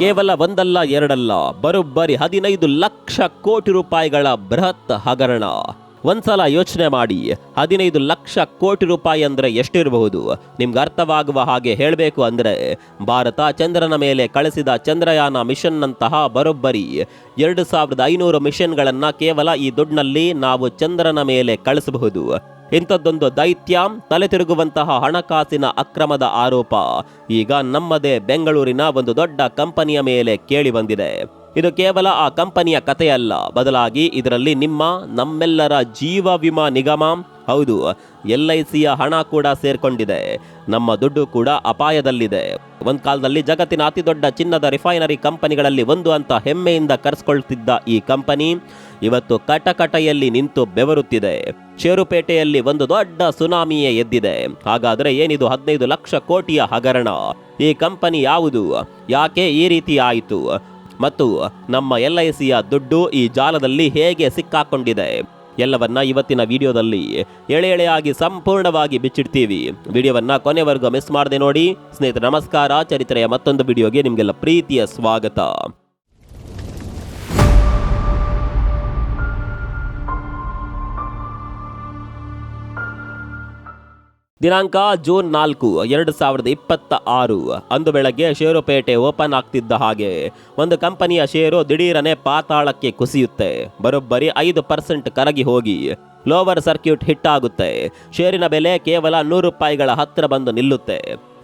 ಕೇವಲ ಒಂದಲ್ಲ ಎರಡಲ್ಲ, ಬರೋಬ್ಬರಿ 15 ಲಕ್ಷ ಕೋಟಿ ರೂಪಾಯಿಗಳ ಬೃಹತ್ ಹಗರಣ. ಒಂದ್ಸಲ ಯೋಚನೆ ಮಾಡಿ, 15 ಲಕ್ಷ ಕೋಟಿ ರೂಪಾಯಿ ಅಂದರೆ ಎಷ್ಟಿರಬಹುದು? ನಿಮ್ಗೆ ಅರ್ಥವಾಗುವ ಹಾಗೆ ಹೇಳಬೇಕು ಅಂದರೆ, ಭಾರತ ಚಂದ್ರನ ಮೇಲೆ ಕಳಿಸಿದ ಚಂದ್ರಯಾನ ಮಿಷನ್ನಂತಹ ಬರೋಬ್ಬರಿ 2500 ಮಿಷನ್ಗಳನ್ನು ಕೇವಲ ಈ ದುಡ್ಡಿನಲ್ಲಿ ನಾವು ಚಂದ್ರನ ಮೇಲೆ ಕಳಿಸಬಹುದು. ಇಂಥದ್ದೊಂದು ದೈತ್ಯ, ತಲೆ ತಿರುಗುವಂತಹ ಹಣಕಾಸಿನ ಅಕ್ರಮದ ಆರೋಪ ಈಗ ನಮ್ಮದೇ ಬೆಂಗಳೂರಿನ ಒಂದು ದೊಡ್ಡ ಕಂಪನಿಯ ಮೇಲೆ ಕೇಳಿ ಬಂದಿದೆ. ಇದು ಕೇವಲ ಆ ಕಂಪನಿಯ ಕಥೆಯಲ್ಲ, ಬದಲಾಗಿ ಇದರಲ್ಲಿ ನಮ್ಮೆಲ್ಲರ ಜೀವ ವಿಮಾ ನಿಗಮ, ಹೌದು LICಯ ಹಣ ಕೂಡ ಸೇರ್ಕೊಂಡಿದೆ. ನಮ್ಮ ದುಡ್ಡು ಕೂಡ ಅಪಾಯದಲ್ಲಿದೆ. ಒಂದು ಕಾಲದಲ್ಲಿ ಜಗತ್ತಿನ ಅತಿ ದೊಡ್ಡ ಚಿನ್ನದ ರಿಫೈನರಿ ಕಂಪನಿಗಳಲ್ಲಿ ಒಂದು ಅಂತ ಹೆಮ್ಮೆಯಿಂದ ಕರೆಸ್ಕೊಳ್ತಿದ್ದ ಈ ಕಂಪನಿ ಇವತ್ತು ಕಟಕಟೆಯಲ್ಲಿ ನಿಂತು ಬೆವರುತ್ತಿದೆ. ಷೇರುಪೇಟೆಯಲ್ಲಿ ಒಂದು ದೊಡ್ಡ ಸುನಾಮಿಯೇ ಎದ್ದಿದೆ. ಹಾಗಾದರೆ ಏನಿದು 15 ಲಕ್ಷ ಕೋಟಿಯ ಹಗರಣ? ಈ ಕಂಪನಿ ಯಾವುದು? ಯಾಕೆ ಈ ರೀತಿ ಆಯಿತು? ಮತ್ತು ನಮ್ಮ LICಯ ದುಡ್ಡು ಈ ಜಾಲದಲ್ಲಿ ಹೇಗೆ ಸಿಕ್ಕಾಕೊಂಡಿದೆ? ಎಲ್ಲವನ್ನ ಇವತ್ತಿನ ವಿಡಿಯೋದಲ್ಲಿ ಎಳೆಯಾಗಿ ಸಂಪೂರ್ಣವಾಗಿ ಬಿಚ್ಚಿಡ್ತೀವಿ. ವಿಡಿಯೋವನ್ನ ಕೊನೆವರೆಗೂ ಮಿಸ್ ಮಾಡದೆ ನೋಡಿ. ಸ್ನೇಹಿತರೆ ನಮಸ್ಕಾರ, ಚರಿತ್ರೆಯ ಮತ್ತೊಂದು ವಿಡಿಯೋಗೆ ನಿಮಗೆಲ್ಲ ಪ್ರೀತಿಯ ಸ್ವಾಗತ. ದಿನಾಂಕ ಜೂನ್ 4, 2026 ಅಂದು ಬೆಳಗ್ಗೆ ಷೇರುಪೇಟೆ ಓಪನ್ ಆಗ್ತಿದ್ದ ಹಾಗೆ ಒಂದು ಕಂಪನಿಯ ಷೇರು ದಿಢೀರನೆ ಪಾತಾಳಕ್ಕೆ ಕುಸಿಯುತ್ತೆ. ಬರೋಬ್ಬರಿ 5% ಕರಗಿ ಹೋಗಿ ಲೋವರ್ ಸರ್ಕ್ಯೂಟ್ ಹಿಟ್ ಆಗುತ್ತೆ. ಷೇರಿನ ಬೆಲೆ ಕೇವಲ 100 ರೂಪಾಯಿಗಳ ಹತ್ತಿರ ಬಂದು ನಿಲ್ಲುತ್ತೆ.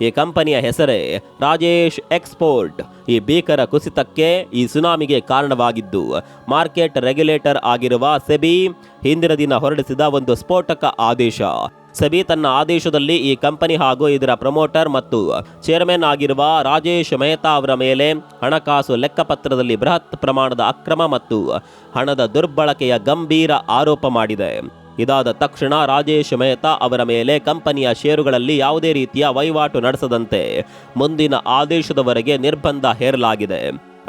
ಈ ಕಂಪನಿಯ ಹೆಸರೇ ರಾಜೇಶ್ ಎಕ್ಸ್ಪೋರ್ಟ್. ಈ ಭೀಕರ ಕುಸಿತಕ್ಕೆ, ಈ ಸುನಾಮಿಗೆ ಕಾರಣವಾಗಿದ್ದು ಮಾರ್ಕೆಟ್ ರೆಗ್ಯುಲೇಟರ್ ಆಗಿರುವ ಸೆಬಿ ಹಿಂದಿನ ದಿನ ಹೊರಡಿಸಿದ ಒಂದು ಸ್ಫೋಟಕ ಆದೇಶ. ಸೆಬಿ ತನ್ನ ಆದೇಶದಲ್ಲಿ ಈ ಕಂಪನಿ ಹಾಗೂ ಇದರ ಪ್ರಮೋಟರ್ ಮತ್ತು ಚೇರ್ಮನ್ ಆಗಿರುವ ರಾಜೇಶ್ ಮೆಹ್ತಾ ಅವರ ಮೇಲೆ ಹಣಕಾಸು ಲೆಕ್ಕಪತ್ರದಲ್ಲಿ ಬೃಹತ್ ಪ್ರಮಾಣದ ಅಕ್ರಮ ಮತ್ತು ಹಣದ ದುರ್ಬಳಕೆಯ ಗಂಭೀರ ಆರೋಪ ಮಾಡಿದೆ. ಇದಾದ ತಕ್ಷಣ ರಾಜೇಶ್ ಮೆಹ್ತಾ ಅವರ ಮೇಲೆ ಕಂಪನಿಯ ಷೇರುಗಳಲ್ಲಿ ಯಾವುದೇ ರೀತಿಯ ವಹಿವಾಟು ನಡೆಸದಂತೆ ಮುಂದಿನ ಆದೇಶದವರೆಗೆ ನಿರ್ಬಂಧ ಹೇರಲಾಗಿದೆ.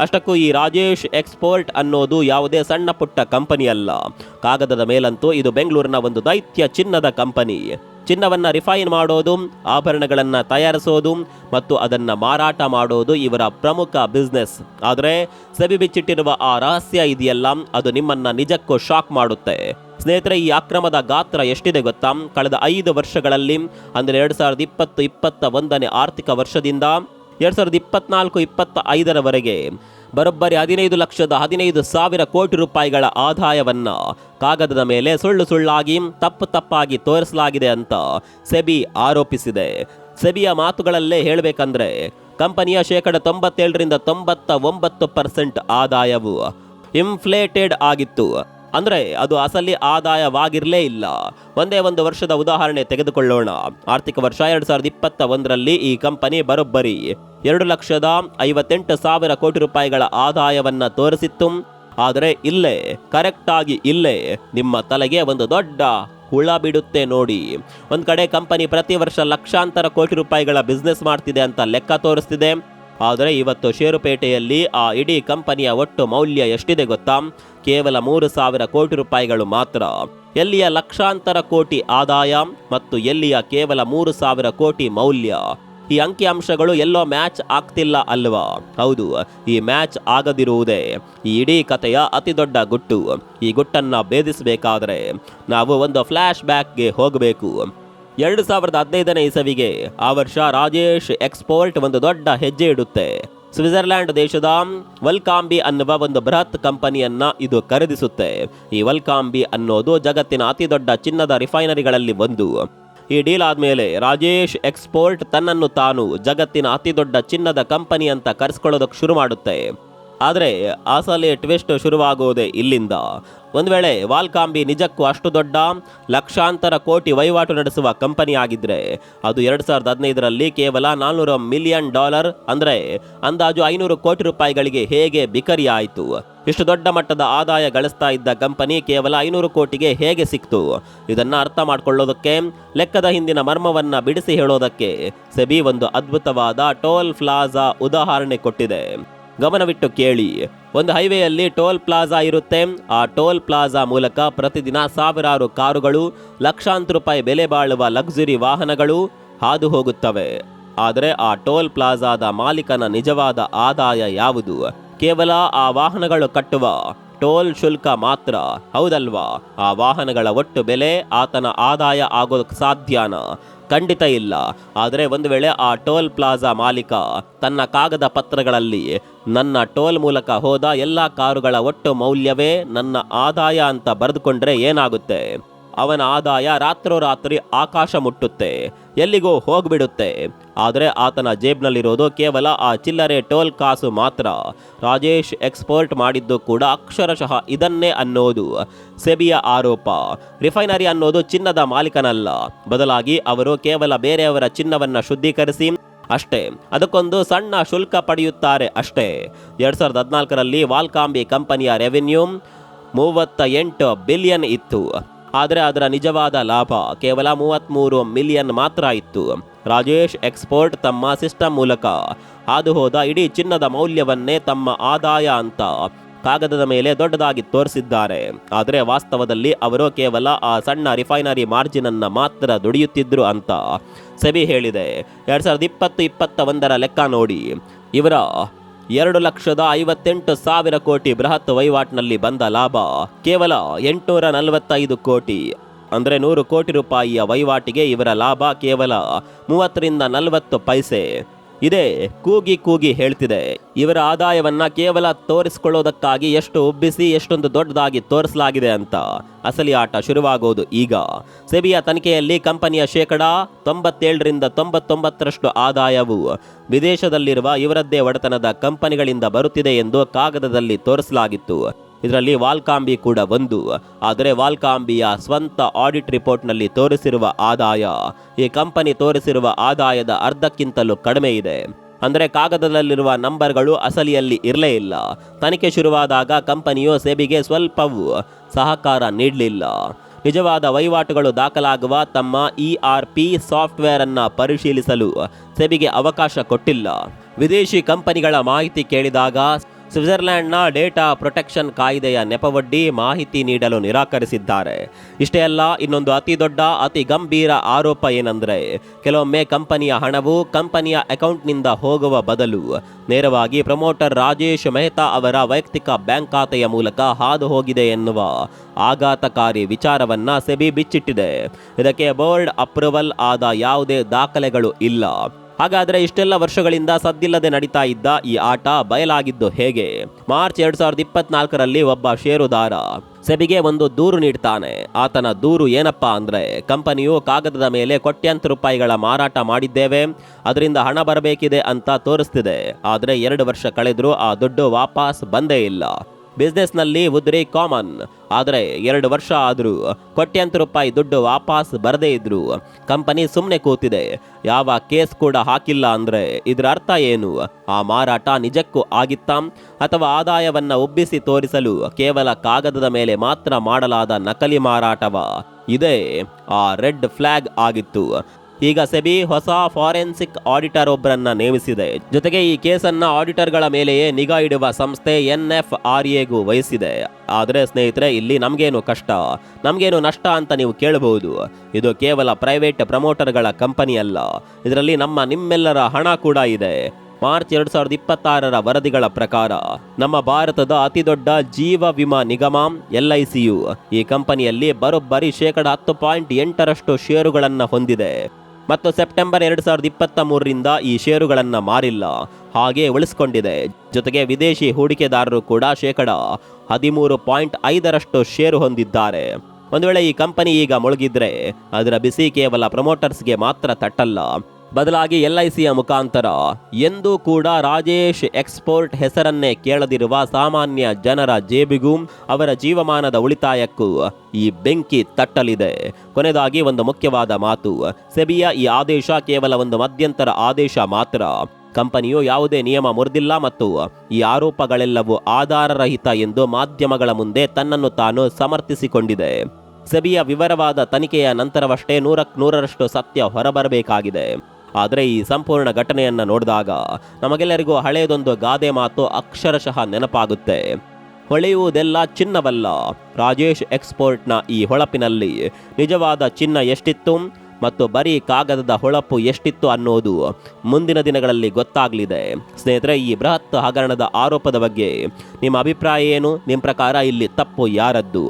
ಅಷ್ಟಕ್ಕೂ ಈ ರಾಜೇಶ್ ಎಕ್ಸ್ಪೋರ್ಟ್ ಅನ್ನೋದು ಯಾವುದೇ ಸಣ್ಣ ಪುಟ್ಟ ಕಂಪನಿ ಅಲ್ಲ. ಕಾಗದದ ಮೇಲಂತೂ ಇದು ಬೆಂಗಳೂರಿನ ಒಂದು ದೈತ್ಯ ಚಿನ್ನದ ಕಂಪನಿ. ಚಿನ್ನವನ್ನ ರಿಫೈನ್ ಮಾಡೋದು, ಆಭರಣಗಳನ್ನ ತಯಾರಿಸೋದು ಮತ್ತು ಅದನ್ನ ಮಾರಾಟ ಮಾಡೋದು ಇವರ ಪ್ರಮುಖ ಬಿಸ್ನೆಸ್. ಆದರೆ ಸೆಬಿ ಬಿಚ್ಚಿಟ್ಟಿರುವ ಆ ರಹಸ್ಯ ಇದೆಯಲ್ಲ, ಅದು ನಿಮ್ಮನ್ನ ನಿಜಕ್ಕೂ ಶಾಕ್ ಮಾಡುತ್ತೆ. ಸ್ನೇಹಿತರೆ, ಈ ಅಕ್ರಮದ ಗಾತ್ರ ಎಷ್ಟಿದೆ ಗೊತ್ತಾ? ಕಳೆದ 5 ವರ್ಷಗಳಲ್ಲಿ ಅಂದರೆ 2020-21ನೇ ಆರ್ಥಿಕ ವರ್ಷದಿಂದ 2024-25ರವರೆಗೆ ಬರೋಬ್ಬರಿ 15,15,000 ಕೋಟಿ ರೂಪಾಯಿಗಳ ಆದಾಯವನ್ನ ಕಾಗದದ ಮೇಲೆ ಸುಳ್ಳಾಗಿ ತಪ್ಪಾಗಿ ತೋರಿಸಲಾಗಿದೆ ಅಂತ ಸೆಬಿ ಆರೋಪಿಸಿದೆ. ಸೆಬಿಯ ಮಾತುಗಳಲ್ಲೇ ಹೇಳಬೇಕಂದ್ರೆ ಕಂಪನಿಯ 97% ಆದಾಯವು ಇನ್ಫ್ಲೇಟೆಡ್ ಆಗಿತ್ತು. ಅಂದರೆ ಅದು ಅಸಲಿ ಆದಾಯವಾಗಿರಲೇ ಇಲ್ಲ. ಒಂದೇ ಒಂದು ವರ್ಷದ ಉದಾಹರಣೆ ತೆಗೆದುಕೊಳ್ಳೋಣ. ಆರ್ಥಿಕ ವರ್ಷ 2021ರಲ್ಲಿ ಈ ಕಂಪನಿ ಬರೋಬ್ಬರಿ 2,58,000 ಕೋಟಿ ರೂಪಾಯಿಗಳ ಆದಾಯವನ್ನ ತೋರಿಸಿತ್ತು. ಆದರೆ ಇಲ್ಲೇ ನಿಮ್ಮ ತಲೆಗೆ ಒಂದು ದೊಡ್ಡ ಹುಳ ಬಿಡುತ್ತೆ ನೋಡಿ. ಒಂದು ಕಡೆ ಕಂಪನಿ ಪ್ರತಿ ವರ್ಷ ಲಕ್ಷಾಂತರ ಕೋಟಿ ರೂಪಾಯಿಗಳ ಬಿಸ್ನೆಸ್ ಮಾಡ್ತಿದೆ ಅಂತ ಲೆಕ್ಕ ತೋರಿಸ್ತಿದೆ. ಆದರೆ ಇವತ್ತು ಷೇರುಪೇಟೆಯಲ್ಲಿ ಆ ಇಡೀ ಕಂಪನಿಯ ಒಟ್ಟು ಮೌಲ್ಯ ಎಷ್ಟಿದೆ ಗೊತ್ತಾ? ಕೇವಲ 3,000 ಕೋಟಿ ರೂಪಾಯಿಗಳು ಮಾತ್ರ. ಎಲ್ಲಿಯ ಲಕ್ಷಾಂತರ ಕೋಟಿ ಆದಾಯ ಮತ್ತು ಎಲ್ಲಿಯ ಕೇವಲ 3,000 ಕೋಟಿ ಮೌಲ್ಯ? ಈ ಅಂಕಿಅಂಶಗಳು ಎಲ್ಲೋ ಮ್ಯಾಚ್ ಆಗ್ತಿಲ್ಲ ಅಲ್ವಾ? ಹೌದು, ಈ ಮ್ಯಾಚ್ ಆಗದಿರುವುದೇ ಈ ಇಡೀ ಕಥೆಯ ಅತಿ ದೊಡ್ಡ ಗುಟ್ಟು. ಈ ಗುಟ್ಟನ್ನ ಭೇದಿಸಬೇಕಾದ್ರೆ ನಾವು ಒಂದು ಫ್ಲಾಶ್ ಬ್ಯಾಕ್ಗೆ ಹೋಗಬೇಕು. 2015ನೇ ಇಸವಿಗೆ. ಆ ವರ್ಷ ರಾಜೇಶ್ ಎಕ್ಸ್ಪೋರ್ಟ್ ಒಂದು ದೊಡ್ಡ ಹೆಜ್ಜೆ ಇಡುತ್ತೆ. ಸ್ವಿಟ್ಜರ್ಲ್ಯಾಂಡ್ ದೇಶದ ವಲ್ಕಾಂಬಿ ಅನ್ನುವ ಒಂದು ಬೃಹತ್ ಕಂಪನಿಯನ್ನ ಇದು ಖರೀದಿಸುತ್ತೆ. ಈ ವಲ್ಕಾಂಬಿ ಅನ್ನೋದು ಜಗತ್ತಿನ ಅತಿ ದೊಡ್ಡ ಚಿನ್ನದ ರಿಫೈನರಿಗಳಲ್ಲಿ ಒಂದು. ಈ ಡೀಲ್ ಆದ್ಮೇಲೆ ರಾಜೇಶ್ ಎಕ್ಸ್ಪೋರ್ಟ್ ತನ್ನನ್ನು ತಾನು ಜಗತ್ತಿನ ಅತಿ ದೊಡ್ಡ ಚಿನ್ನದ ಕಂಪನಿ ಅಂತ ಕರೆಸ್ಕೊಳ್ಳೋದಕ್ಕೆ ಶುರು ಮಾಡುತ್ತೆ. ಆದರೆ ಅಸಲಿ ಟ್ವಿಸ್ಟ್ ಶುರುವಾಗೋದೇ ಇಲ್ಲಿಂದ. ಒಂದು ವೇಳೆ ವಾಲ್ಕಾಂಬಿ ನಿಜಕ್ಕೂ ಅಷ್ಟು ದೊಡ್ಡ ಲಕ್ಷಾಂತರ ಕೋಟಿ ವಹಿವಾಟು ನಡೆಸುವ ಕಂಪನಿ ಆಗಿದ್ರೆ ಅದು 2015ರಲ್ಲಿ ಕೇವಲ $400 ಮಿಲಿಯನ್ ಅಂದರೆ ಅಂದಾಜು 500 ಕೋಟಿ ರೂಪಾಯಿಗಳಿಗೆ ಹೇಗೆ ಬಿಕರಿ ಆಯಿತು? ಇಷ್ಟು ದೊಡ್ಡ ಮಟ್ಟದ ಆದಾಯ ಗಳಿಸ್ತಾ ಇದ್ದ ಕಂಪನಿ ಕೇವಲ 500 ಕೋಟಿಗೆ ಹೇಗೆ ಸಿಕ್ತು? ಇದನ್ನ ಅರ್ಥ ಮಾಡ್ಕೊಳ್ಳೋದಕ್ಕೆ, ಲೆಕ್ಕದ ಹಿಂದಿನ ಮರ್ಮವನ್ನ ಬಿಡಿಸಿ ಹೇಳೋದಕ್ಕೆ ಸೆಬಿ ಒಂದು ಅದ್ಭುತವಾದ ಟೋಲ್ ಪ್ಲಾಜಾ ಉದಾಹರಣೆ ಕೊಟ್ಟಿದೆ. ಗಮನವಿಟ್ಟು ಕೇಳಿ. ಒಂದು ಹೈವೇಯಲ್ಲಿ ಟೋಲ್ ಪ್ಲಾಜಾ ಇರುತ್ತೆ. ಆ ಟೋಲ್ ಪ್ಲಾಜಾ ಮೂಲಕ ಪ್ರತಿದಿನ ಸಾವಿರಾರು ಕಾರುಗಳು, ಲಕ್ಷಾಂತರ ರೂಪಾಯಿ ಬೆಲೆ ಬಾಳುವ ಲಕ್ಸುರಿ ವಾಹನಗಳು ಹಾದು ಹೋಗುತ್ತವೆ. ಆದರೆ ಆ ಟೋಲ್ ಪ್ಲಾಜಾದ ಮಾಲೀಕನ ನಿಜವಾದ ಆದಾಯ ಯಾವುದು? ಕೇವಲ ಆ ವಾಹನಗಳು ಕಟ್ಟುವ ಟೋಲ್ ಶುಲ್ಕ ಮಾತ್ರ, ಹೌದಲ್ವಾ? ಆ ವಾಹನಗಳ ಒಟ್ಟು ಬೆಲೆ ಆತನ ಆದಾಯ ಆಗೋದಕ್ಕೆ ಸಾಧ್ಯನಾ? ಖಂಡಿತ ಇಲ್ಲ. ಆದರೆ ಒಂದು ವೇಳೆ ಆ ಟೋಲ್ ಪ್ಲಾಜಾ ಮಾಲೀಕ ತನ್ನ ಕಾಗದ ಪತ್ರಗಳಲ್ಲಿ ನನ್ನ ಟೋಲ್ ಮೂಲಕ ಹೋದ ಎಲ್ಲ ಕಾರುಗಳ ಒಟ್ಟು ಮೌಲ್ಯವೇ ನನ್ನ ಆದಾಯ ಅಂತ ಬರೆದುಕೊಂಡ್ರೆ ಏನಾಗುತ್ತೆ? ಅವನ ಆದಾಯ ರಾತ್ರೋರಾತ್ರಿ ಆಕಾಶ ಮುಟ್ಟುತ್ತೆ, ಎಲ್ಲಿಗೋ ಹೋಗ್ಬಿಡುತ್ತೆ. ಆದರೆ ಆತನ ಜೇಬ್ನಲ್ಲಿರೋದು ಕೇವಲ ಆ ಚಿಲ್ಲರೆ ಟೋಲ್ ಕಾಸು ಮಾತ್ರ. ರಾಜೇಶ್ ಎಕ್ಸ್ಪೋರ್ಟ್ ಮಾಡಿದ್ದು ಕೂಡ ಅಕ್ಷರಶಃ ಇದನ್ನೇ ಅನ್ನೋದು ಸೆಬಿಯ ಆರೋಪ. ರಿಫೈನರಿ ಅನ್ನೋದು ಚಿನ್ನದ ಮಾಲೀಕನಲ್ಲ, ಬದಲಾಗಿ ಅವರು ಕೇವಲ ಬೇರೆಯವರ ಚಿನ್ನವನ್ನು ಶುದ್ಧೀಕರಿಸಿ ಅಷ್ಟೇ, ಅದಕ್ಕೊಂದು ಸಣ್ಣ ಶುಲ್ಕ ಪಡೆಯುತ್ತಾರೆ ಅಷ್ಟೇ. 2014ರಲ್ಲಿ ವಾಲ್ಕಾಂಬಿ ಕಂಪನಿಯ ರೆವೆನ್ಯೂ 38 ಬಿಲಿಯನ್ ಇತ್ತು. ಆದರೆ ಅದರ ನಿಜವಾದ ಲಾಭ ಕೇವಲ 33 ಮಿಲಿಯನ್ ಮಾತ್ರ ಇತ್ತು. ರಾಜೇಶ್ ಎಕ್ಸ್ಪೋರ್ಟ್ ತಮ್ಮ ಸಿಸ್ಟಮ್ ಮೂಲಕ ಹಾದು ಹೋದ ಇಡೀ ಚಿನ್ನದ ಮೌಲ್ಯವನ್ನೇ ತಮ್ಮ ಆದಾಯ ಅಂತ ಕಾಗದದ ಮೇಲೆ ದೊಡ್ಡದಾಗಿ ತೋರಿಸಿದ್ದಾರೆ. ಆದರೆ ವಾಸ್ತವದಲ್ಲಿ ಅವರು ಕೇವಲ ಆ ಸಣ್ಣ ರಿಫೈನರಿ ಮಾರ್ಜಿನ್ ಅನ್ನು ಮಾತ್ರ ದುಡಿಯುತ್ತಿದ್ರು ಅಂತ ಸೆಬಿ ಹೇಳಿದೆ. 2020-21ರ ಲೆಕ್ಕ ನೋಡಿ, ಇವರ 2,58,000 ಕೋಟಿ ಬೃಹತ್ ವಹಿವಾಟಿನಲ್ಲಿ ಬಂದ ಲಾಭ ಕೇವಲ 845 ಕೋಟಿ. ಅಂದರೆ 100 ಕೋಟಿ ರೂಪಾಯಿಯ ವಹಿವಾಟಿಗೆ ಇವರ ಲಾಭ ಕೇವಲ 30ರಿಂದ 40 ಪೈಸೆ. ಇದೇ ಕೂಗಿ ಕೂಗಿ ಹೇಳ್ತಿದೆ. ಇವರ ಆದಾಯವನ್ನ ಕೇವಲ ತೋರಿಸಿಕೊಳ್ಳೋದಕ್ಕಾಗಿ ಎಷ್ಟು ಉಬ್ಬಿಸಿ ಎಷ್ಟೊಂದು ದೊಡ್ಡದಾಗಿ ತೋರಿಸಲಾಗಿದೆ ಅಂತ. ಅಸಲಿ ಆಟ ಶುರುವಾಗೋದು ಈಗ. ಸೆಬಿಯ ತನಿಖೆಯಲ್ಲಿ ಕಂಪನಿಯ 97ರಿಂದ 99% ಆದಾಯವು ವಿದೇಶದಲ್ಲಿರುವ ಇವರದ್ದೇ ಒಡೆತನದ ಕಂಪನಿಗಳಿಂದ ಬರುತ್ತಿದೆ ಎಂದು ಕಾಗದದಲ್ಲಿ ತೋರಿಸಲಾಗಿತ್ತು. ಇದರಲ್ಲಿ ವಾಲ್ಕಾಂಬಿ ಕೂಡ ಒಂದು. ಆದರೆ ವಾಲ್ಕಾಂಬಿಯ ಸ್ವಂತ ಆಡಿಟ್ ರಿಪೋರ್ಟ್ನಲ್ಲಿ ತೋರಿಸಿರುವ ಆದಾಯ ಈ ಕಂಪನಿ ತೋರಿಸಿರುವ ಆದಾಯದ ಅರ್ಧಕ್ಕಿಂತಲೂ ಕಡಿಮೆ ಇದೆ. ಅಂದರೆ ಕಾಗದದಲ್ಲಿರುವ ನಂಬರ್ಗಳು ಅಸಲಿಯಲ್ಲಿ ಇರಲೇ ಇಲ್ಲ. ತನಿಖೆ ಶುರುವಾದಾಗ ಕಂಪನಿಯು ಸೆಬಿಗೆ ಸ್ವಲ್ಪವೂ ಸಹಕಾರ ನೀಡಲಿಲ್ಲ. ನಿಜವಾದ ವಹಿವಾಟುಗಳು ದಾಖಲಾಗುವ ತಮ್ಮ ERP ಸಾಫ್ಟ್ವೇರ್ ಅನ್ನು ಪರಿಶೀಲಿಸಲು ಸೆಬಿಗೆ ಅವಕಾಶ ಕೊಟ್ಟಿಲ್ಲ. ವಿದೇಶಿ ಕಂಪನಿಗಳ ಮಾಹಿತಿ ಕೇಳಿದಾಗ ಸ್ವಿಟ್ಜರ್ಲ್ಯಾಂಡ್ನ ಡೇಟಾ ಪ್ರೊಟೆಕ್ಷನ್ ಕಾಯ್ದೆಯ ನೆಪವೊಡ್ಡಿ ಮಾಹಿತಿ ನೀಡಲು ನಿರಾಕರಿಸಿದ್ದಾರೆ. ಇಷ್ಟೇ ಅಲ್ಲ, ಇನ್ನೊಂದು ಅತಿ ದೊಡ್ಡ ಅತಿ ಗಂಭೀರ ಆರೋಪ ಏನಂದ್ರೆ, ಕೆಲವೊಮ್ಮೆ ಕಂಪನಿಯ ಹಣವು ಕಂಪನಿಯ ಅಕೌಂಟ್ನಿಂದ ಹೋಗುವ ಬದಲು ನೇರವಾಗಿ ಪ್ರಮೋಟರ್ ರಾಜೇಶ್ ಮೆಹ್ತಾ ಅವರ ವೈಯಕ್ತಿಕ ಬ್ಯಾಂಕ್ ಖಾತೆಯ ಮೂಲಕ ಹಾದು ಹೋಗಿದೆ ಎನ್ನುವ ಆಘಾತಕಾರಿ ವಿಚಾರವನ್ನ ಸೆಬಿ ಬಿಚ್ಚಿಟ್ಟಿದೆ. ಇದಕ್ಕೆ ಬೋರ್ಡ್ ಅಪ್ರೂವಲ್ ಆದ ಯಾವುದೇ ದಾಖಲೆಗಳು ಇಲ್ಲ. ಹಾಗಾದರೆ ಇಷ್ಟೆಲ್ಲ ವರ್ಷಗಳಿಂದ ಸದ್ದಿಲ್ಲದೆ ನಡೀತಾ ಇದ್ದ ಈ ಆಟ ಬಯಲಾಗಿದ್ದು ಹೇಗೆ? ಮಾರ್ಚ್ 2024ರಲ್ಲಿ ಒಬ್ಬ ಷೇರುದಾರ ಸೆಬಿಗೆ ಒಂದು ದೂರು ನೀಡ್ತಾನೆ. ಆತನ ದೂರು ಏನಪ್ಪಾ ಅಂದ್ರೆ, ಕಂಪನಿಯು ಕಾಗದದ ಮೇಲೆ ಕೋಟ್ಯಾಂತರ ರೂಪಾಯಿಗಳ ಮಾರಾಟ ಮಾಡಿದ್ದೇವೆ, ಅದರಿಂದ ಹಣ ಬರಬೇಕಿದೆ ಅಂತ ತೋರಿಸ್ತಿದೆ. ಆದರೆ 2 ವರ್ಷ ಕಳೆದರೂ ಆ ದುಡ್ಡು ವಾಪಸ್ ಬಂದೇ ಇಲ್ಲ. ಬಿಸ್ನೆಸ್ನಲ್ಲಿ ಉದ್ರಿ ಕಾಮನ್. ಆದರೆ 2 ವರ್ಷ ಆದರೂ ಕೋಟ್ಯಾಂತರ ರೂಪಾಯಿ ದುಡ್ಡು ವಾಪಸ್ ಬರದೇ ಇದ್ರು ಕಂಪನಿ ಸುಮ್ಮನೆ ಕೂತಿದೆ, ಯಾವ ಕೇಸ್ ಕೂಡ ಹಾಕಿಲ್ಲ ಅಂದ್ರೆ ಇದರ ಅರ್ಥ ಏನು? ಆ ಮಾರಾಟ ನಿಜಕ್ಕೂ ಆಗಿತ್ತಾ, ಅಥವಾ ಆದಾಯವನ್ನ ಉಬ್ಬಿಸಿ ತೋರಿಸಲು ಕೇವಲ ಕಾಗದದ ಮೇಲೆ ಮಾತ್ರ ಮಾಡಲಾದ ನಕಲಿ ಮಾರಾಟವ? ಇದೇ ಆ ರೆಡ್ ಫ್ಲಾಗ್ ಆಗಿತ್ತು. ಈಗ ಸೆಬಿ ಹೊಸ ಫಾರೆನ್ಸಿಕ್ ಆಡಿಟರ್ ಒಬ್ಬರನ್ನ ನೇಮಿಸಿದೆ. ಜೊತೆಗೆ ಈ ಕೇಸನ್ನ ಆಡಿಟರ್ಗಳ ಮೇಲೆಯೇ ನಿಗಾ ಇಡುವ ಸಂಸ್ಥೆ NFRAಗೂ ವಹಿಸಿದೆ. ಆದರೆ ಸ್ನೇಹಿತರೆ, ಇಲ್ಲಿ ನಮಗೇನು ಕಷ್ಟ, ನಮಗೇನು ನಷ್ಟ ಅಂತ ನೀವು ಕೇಳಬಹುದು. ಇದು ಕೇವಲ ಪ್ರೈವೇಟ್ ಪ್ರಮೋಟರ್ಗಳ ಕಂಪನಿ ಅಲ್ಲ, ಇದರಲ್ಲಿ ನಿಮ್ಮೆಲ್ಲರ ಹಣ ಕೂಡ ಇದೆ. ಮಾರ್ಚ್ 2026ರ ವರದಿಗಳ ಪ್ರಕಾರ ನಮ್ಮ ಭಾರತದ ಅತಿ ದೊಡ್ಡ ಜೀವ ವಿಮಾ ನಿಗಮ LICಯು ಈ ಕಂಪನಿಯಲ್ಲಿ ಬರೋಬ್ಬರಿ 10.8% ಷೇರುಗಳನ್ನು ಹೊಂದಿದೆ ಮತ್ತು ಸೆಪ್ಟೆಂಬರ್ 2023ರಿಂದ ಈ ಷೇರುಗಳನ್ನು ಮಾರಿಲ್ಲ, ಹಾಗೆ ಉಳಿಸಿಕೊಂಡಿದೆ. ಜೊತೆಗೆ ವಿದೇಶಿ ಹೂಡಿಕೆದಾರರು ಕೂಡ 13.5% ಷೇರು ಹೊಂದಿದ್ದಾರೆ. ಒಂದು ವೇಳೆ ಈ ಕಂಪನಿ ಈಗ ಮುಳುಗಿದ್ರೆ ಅದರ ಬಿಸಿ ಕೇವಲ ಪ್ರಮೋಟರ್ಸ್ಗೆ ಮಾತ್ರ ತಟ್ಟಲ್ಲ, ಬದಲಾಗಿ LICಯ ಮುಖಾಂತರ ಎಂದೂ ಕೂಡ ರಾಜೇಶ್ ಎಕ್ಸ್ಪೋರ್ಟ್ ಹೆಸರನ್ನೇ ಕೇಳದಿರುವ ಸಾಮಾನ್ಯ ಜನರ ಜೇಬಿಗೂ ಅವರ ಜೀವಮಾನದ ಉಳಿತಾಯಕ್ಕೂ ಈ ಬೆಂಕಿ ತಟ್ಟಲಿದೆ. ಕೊನೆಯದಾಗಿ ಒಂದು ಮುಖ್ಯವಾದ ಮಾತು, ಸೆಬಿಯ ಈ ಆದೇಶ ಕೇವಲ ಒಂದು ಮಧ್ಯಂತರ ಆದೇಶ ಮಾತ್ರ. ಕಂಪನಿಯು ಯಾವುದೇ ನಿಯಮ ಮುರಿದಿಲ್ಲ ಮತ್ತು ಈ ಆರೋಪಗಳೆಲ್ಲವೂ ಆಧಾರರಹಿತ ಎಂದು ಮಾಧ್ಯಮಗಳ ಮುಂದೆ ತನ್ನನ್ನು ತಾನು ಸಮರ್ಥಿಸಿಕೊಂಡಿದೆ. ಸೆಬಿಯ ವಿವರವಾದ ತನಿಖೆಯ ನಂತರವಷ್ಟೇ 100% ಸತ್ಯ ಹೊರಬರಬೇಕಾಗಿದೆ. ಆದರೆ ಈ ಸಂಪೂರ್ಣ ಘಟನೆಯನ್ನು ನೋಡಿದಾಗ ನಮಗೆಲ್ಲರಿಗೂ ಹಳೆಯದೊಂದು ಗಾದೆ ಮಾತು ಅಕ್ಷರಶಃ ನೆನಪಾಗುತ್ತೆ. ಹೊಳೆಯುವುದೆಲ್ಲ ಚಿನ್ನವಲ್ಲ. ರಾಜೇಶ್ ಎಕ್ಸ್ಪೋರ್ಟ್ನ ಈ ಹೊಳಪಿನಲ್ಲಿ ನಿಜವಾದ ಚಿನ್ನ ಎಷ್ಟಿತ್ತು? ಮತ್ತು ಬರೀ ಕಾಗದದ ಹೊಳಪು ಎಷ್ಟಿತ್ತು ಅನ್ನೋದು ಮುಂದಿನ ದಿನಗಳಲ್ಲಿ ಗೊತ್ತಾಗಲಿದೆ. ಸ್ನೇಹಿತರೆ, ಈ ಬೃಹತ್ ಹಗರಣದ ಆರೋಪದ ಬಗ್ಗೆ ನಿಮ್ಮ ಅಭಿಪ್ರಾಯ ಏನು? ನಿಮ್ಮ ಪ್ರಕಾರ ಇಲ್ಲಿ ತಪ್ಪು ಯಾರದ್ದು?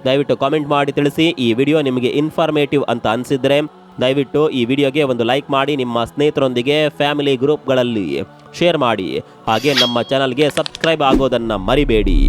ದಯವಿಟ್ಟು ಕಾಮೆಂಟ್ ಮಾಡಿ ತಿಳಿಸಿ. ಈ ವಿಡಿಯೋ ನಿಮಗೆ ಇನ್ಫಾರ್ಮೇಟಿವ್ ಅಂತ ಅನಿಸಿದ್ರೆ ದಯವಿಟ್ಟು ಈ ವಿಡಿಯೋಗೆ ಒಂದು ಲೈಕ್ ಮಾಡಿ, ನಿಮ್ಮ ಸ್ನೇಹಿತರೊಂದಿಗೆ ಫ್ಯಾಮಿಲಿ ಗ್ರೂಪ್ಗಳಲ್ಲಿ ಶೇರ್ ಮಾಡಿ. ಹಾಗೆ ನಮ್ಮ ಚಾನಲ್ಗೆ ಸಬ್ಸ್ಕ್ರೈಬ್ ಆಗೋದನ್ನು ಮರಿಬೇಡಿ.